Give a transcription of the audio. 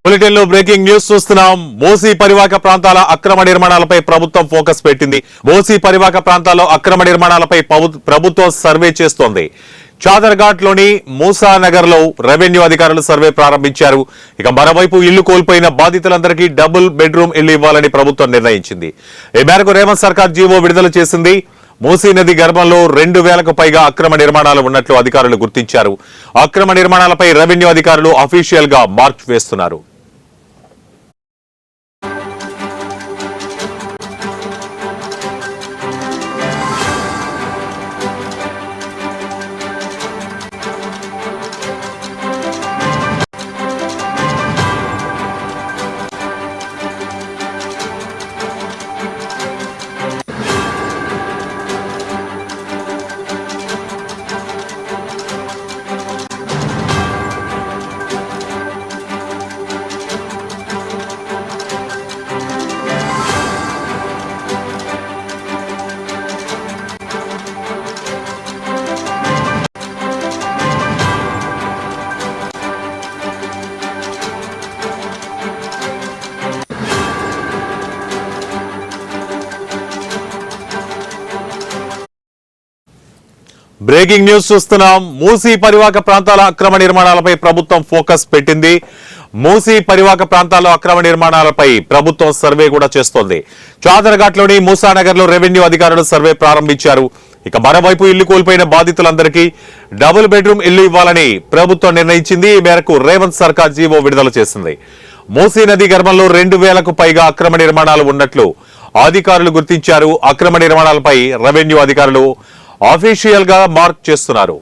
Bulletin లో breaking news చూస్తున్నాం. మూసీ పరివాహక ప్రాంతాల అక్రమ నిర్మాణాలపై ప్రభుత్వం ఫోకస్ పెట్టింది. మూసీ పరివాహక ప్రాంతాల్లో అక్రమ నిర్మాణాలపై ప్రభుత్వం సర్వే చేస్తోంది. చాదర్ఘాట్ లోని మూసానగర్ లో రెవెన్యూ అధికారులు సర్వే ప్రారంభించారు. ఇక మరోవైపు ఇల్లు కోల్పోయిన బాధితులందరికీ డబుల్ బెడ్రూమ్ ఇల్లు ఇవ్వాలని ప్రభుత్వం నిర్ణయించింది. ఈ మేరకు రేవంత్ సర్కార్ జీవో విడుదల చేసింది. మూసీ నది గర్భంలో 2000కు పైగా అక్రమ నిర్మాణాలు ఉన్నట్లు అధికారులు గుర్తించారు. అక్రమ నిర్మాణాలపై రెవెన్యూ అధికారులు అఫీషియల్ గా మార్క్ వేస్తున్నారు. బ్రేకింగ్ న్యూస్ చూస్తున్నాం. మూసీ పరివాహక ప్రాంతాల అక్రమ నిర్మాణాలపై ప్రభుత్వం ఫోకస్ పెట్టింది. మూసీ పరివాహక ప్రాంతాల్లో అక్రమ నిర్మాణాలపై ప్రభుత్వం సర్వే కూడా చేస్తోంది. చాదర్ఘాట్ లోని మూసానగర్ లో రెవెన్యూ అధికారులు సర్వే ప్రారంభించారు. ఇక మరోవైపు ఇల్లు కోల్పోయిన బాధితులందరికీ డబుల్ బెడ్రూమ్ ఇల్లు ఇవ్వాలని ప్రభుత్వం నిర్ణయించింది. ఈ మేరకు రేవంత్ సర్కార్ జీవో విడుదల చేసింది. మూసీ నది గర్భంలో 2000కు పైగా అక్రమ నిర్మాణాలు ఉన్నట్లు అధికారులు గుర్తించారు. అక్రమ నిర్మాణాలపై రెవెన్యూ అధికారులు అఫీషియల్ గా మార్క్ చేస్తున్నారు.